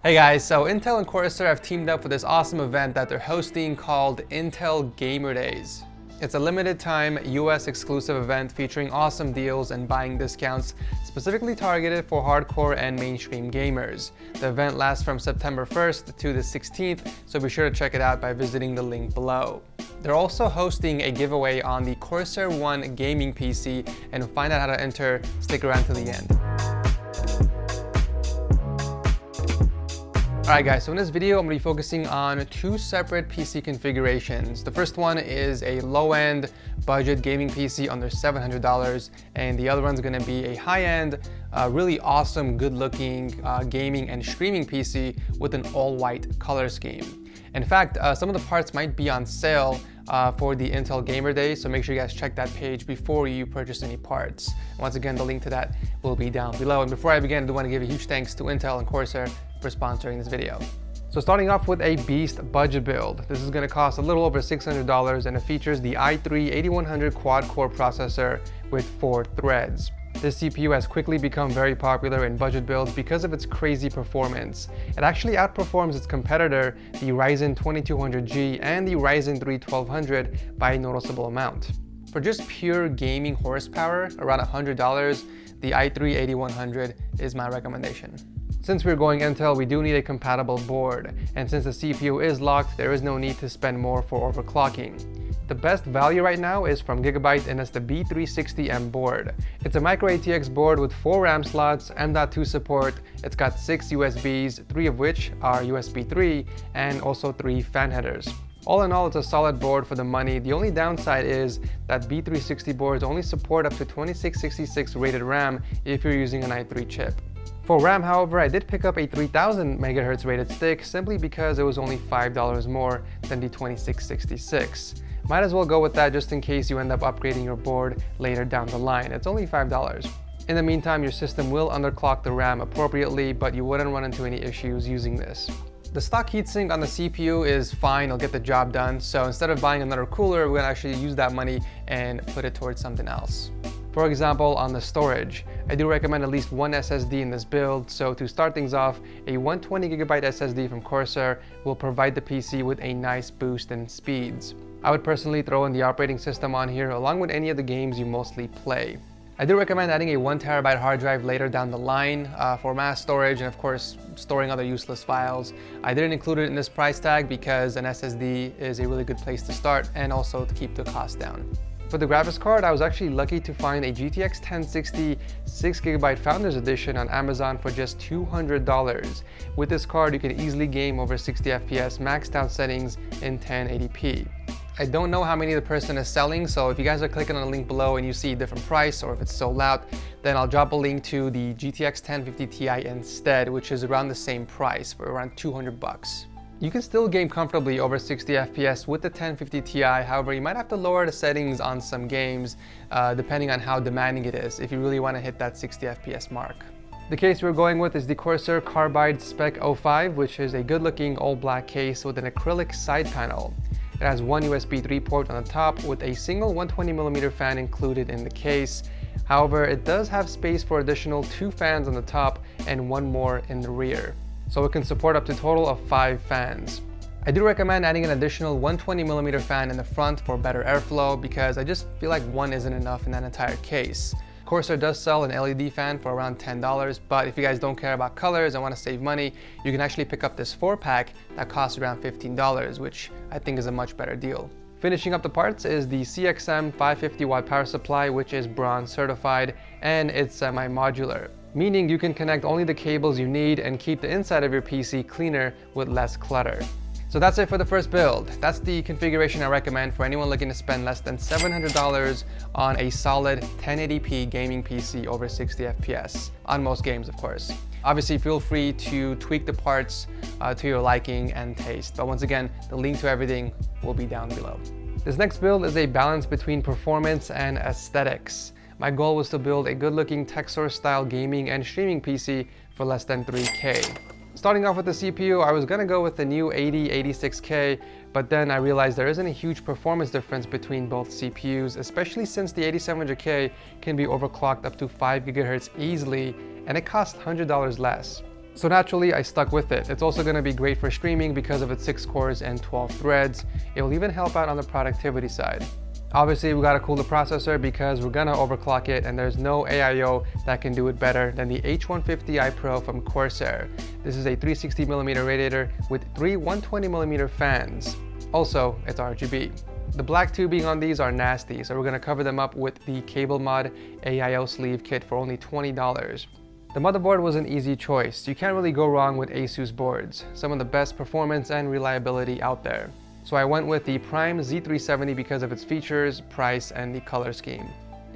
Hey guys, so Intel and Corsair have teamed up for this awesome event that they're hosting called IntelGamerDays. It's a limited time US exclusive event featuring awesome deals and buying discounts specifically targeted for hardcore and mainstream gamers. The event lasts from September 1st to the 16th, so be sure to check it out by visiting the link below. They're also hosting a giveaway on the Corsair One gaming PC, and to find out how to enter, stick around to the end. Alright guys, so in this video I'm going to be focusing on two separate PC configurations. The first one is a low-end budget gaming PC under $700, and the other one's going to be a high-end, really awesome, good-looking gaming and streaming PC with an all-white color scheme. In fact, some of the parts might be on sale for the Intel Gamer Days, so make sure you guys check that page before you purchase any parts. Once again, the link to that will be down below. And before I begin, I do want to give a huge thanks to Intel and Corsair for sponsoring this video. So starting off with a beast budget build. This is going to cost a little over $600, and it features the i3-8100 quad-core processor with 4 threads. This CPU has quickly become very popular in budget builds because of its crazy performance. It actually outperforms its competitor, the Ryzen 2200G and the Ryzen 3 1200 by a noticeable amount. For just pure gaming horsepower, around $100, the i3-8100 is my recommendation. Since we're going Intel, we do need a compatible board, and since the CPU is locked, there is no need to spend more for overclocking. The best value right now is from GIGABYTE, and it's the B360M board. It's a micro ATX board with 4 RAM slots, M.2 support, it's got 6 USBs, 3 of which are USB 3, and also 3 fan headers. All in all, it's a solid board for the money. The only downside is that B360 boards only support up to 2666 rated RAM if you're using an i3 chip. For RAM, however, I did pick up a 3000 MHz rated stick simply because it was only $5 more than the 2666. Might as well go with that just in case you end up upgrading your board later down the line. It's only $5. In the meantime, your system will underclock the RAM appropriately, but you wouldn't run into any issues using this. The stock heatsink on the CPU is fine, it'll get the job done, so instead of buying another cooler, we're going to actually use that money and put it towards something else. For example, on the storage, I do recommend at least one SSD in this build, so to start things off, a 120GB SSD from Corsair will provide the PC with a nice boost in speeds. I would personally throw in the operating system on here along with any of the games you mostly play. I do recommend adding a 1TB hard drive later down the line for mass storage and of course storing other useless files. I didn't include it in this price tag because an SSD is a really good place to start and also to keep the cost down. For the graphics card, I was actually lucky to find a GTX 1060 6GB Founders Edition on Amazon for just $200. With this card, you can easily game over 60 FPS maxed out settings in 1080p. I don't know how many the person is selling, so if you guys are clicking on the link below and you see a different price or if it's sold out, then I'll drop a link to the GTX 1050 Ti instead, which is around the same price for around 200 bucks. You can still game comfortably over 60 FPS with the 1050 Ti, however you might have to lower the settings on some games depending on how demanding it is if you really want to hit that 60 FPS mark. The case we're going with is the Corsair Carbide SPEC-OMEGA, which is a good looking all black case with an acrylic side panel. It has one USB 3 port on the top with a single 120mm fan included in the case. However, it does have space for additional 2 fans on the top and 1 more in the rear. So it can support up to a total of 5 fans. I do recommend adding an additional 120mm fan in the front for better airflow because I just feel like one isn't enough in that entire case. Corsair does sell an LED fan for around $10, but if you guys don't care about colors and want to save money, you can actually pick up this 4-pack that costs around $15, which I think is a much better deal. Finishing up the parts is the CXM 550W power supply, which is bronze certified and it's semi-modular, meaning you can connect only the cables you need and keep the inside of your PC cleaner with less clutter. So that's it for the first build. That's the configuration I recommend for anyone looking to spend less than $700 on a solid 1080p gaming PC over 60 FPS, on most games of course. Obviously feel free to tweak the parts to your liking and taste, but once again, the link to everything will be down below. This next build is a balance between performance and aesthetics. My goal was to build a good-looking Texor style gaming and streaming PC for less than $3K. Starting off with the CPU, I was gonna go with the new 8086K, but then I realized there isn't a huge performance difference between both CPUs, especially since the 8700K can be overclocked up to 5 GHz easily, and it costs $100 less. So naturally, I stuck with it. It's also going to be great for streaming because of its 6 cores and 12 threads. It will even help out on the productivity side. Obviously, we got to cool the processor because we're going to overclock it, and there's no AIO that can do it better than the H150i Pro from CORSAIR. This is a 360mm radiator with 3 120mm fans. Also, it's RGB. The black tubing on these are nasty, so we're going to cover them up with the CABLEMOD AIO sleeve kit for only $20. The motherboard was an easy choice. You can't really go wrong with ASUS boards, some of the best performance and reliability out there. So I went with the Prime Z370 because of its features, price, and the color scheme.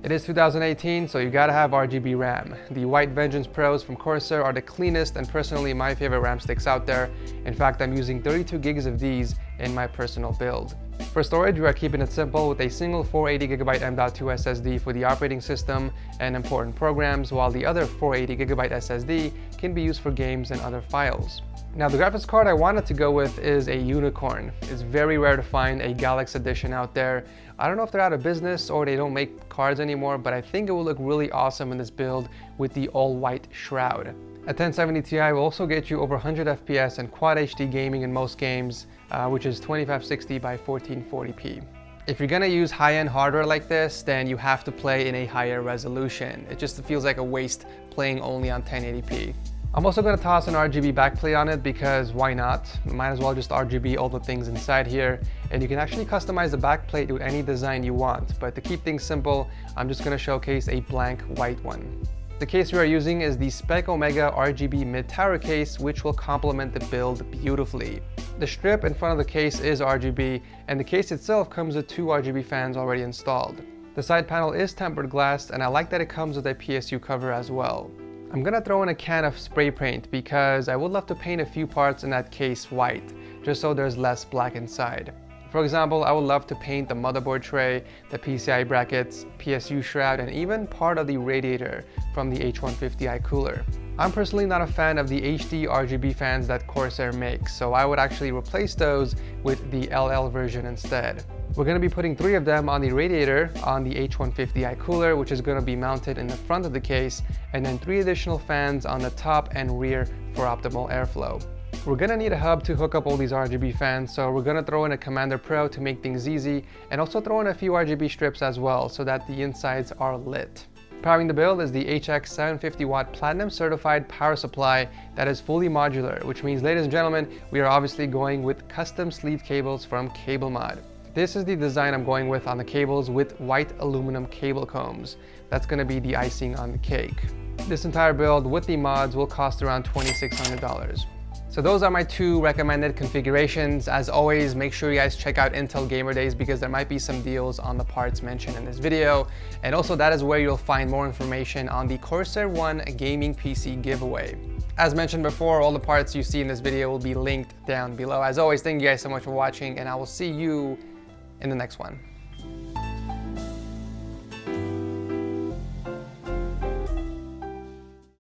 It is 2018, so you gotta have RGB RAM. The White Vengeance Pros from CORSAIR are the cleanest and personally my favorite RAM sticks out there. In fact, I'm using 32 gigs of these in my personal build. For storage, we are keeping it simple with a single 480GB M.2 SSD for the operating system and important programs, while the other 480GB SSD can be used for games and other files. Now, the graphics card I wanted to go with is a unicorn. It's very rare to find a GALAX edition out there. I don't know if they're out of business or they don't make cards anymore, but I think it will look really awesome in this build with the all-white shroud. A 1070 Ti will also get you over 100 FPS and Quad HD gaming in most games, which is 2560 by 1440p. If you're gonna use high-end hardware like this, then you have to play in a higher resolution. It just feels like a waste playing only on 1080p. I'm also going to toss an RGB backplate on it because why not? Might as well just RGB all the things inside here, and you can actually customize the backplate with any design you want, but to keep things simple, I'm just going to showcase a blank white one. The case we are using is the SPEC-OMEGA RGB mid-tower case, which will complement the build beautifully. The strip in front of the case is RGB, and the case itself comes with 2 RGB fans already installed. The side panel is tempered glass, and I like that it comes with a PSU cover as well. I'm gonna throw in a can of spray paint because I would love to paint a few parts in that case white, just so there's less black inside. For example, I would love to paint the motherboard tray, the PCI brackets, PSU shroud, and even part of the radiator from the H150i cooler. I'm personally not a fan of the HD RGB fans that CORSAIR makes, so I would actually replace those with the LL version instead. We're going to be putting 3 of them on the radiator on the H150i cooler, which is going to be mounted in the front of the case, and then 3 additional fans on the top and rear for optimal airflow. We're going to need a hub to hook up all these RGB fans, so we're going to throw in a Commander Pro to make things easy, and also throw in a few RGB strips as well so that the insides are lit. Powering the build is the HX 750-watt Platinum certified power supply that is fully modular, which means, ladies and gentlemen, we are obviously going with custom sleeve cables from CABLEMOD. This is the design I'm going with on the cables with white aluminum cable combs. That's going to be the icing on the cake. This entire build with the mods will cost around $2,600. So those are my 2 recommended configurations. As always, make sure you guys check out IntelGamerDays because there might be some deals on the parts mentioned in this video. And also that is where you'll find more information on the Corsair One gaming PC giveaway. As mentioned before, all the parts you see in this video will be linked down below. As always, thank you guys so much for watching, and I will see you in the next one.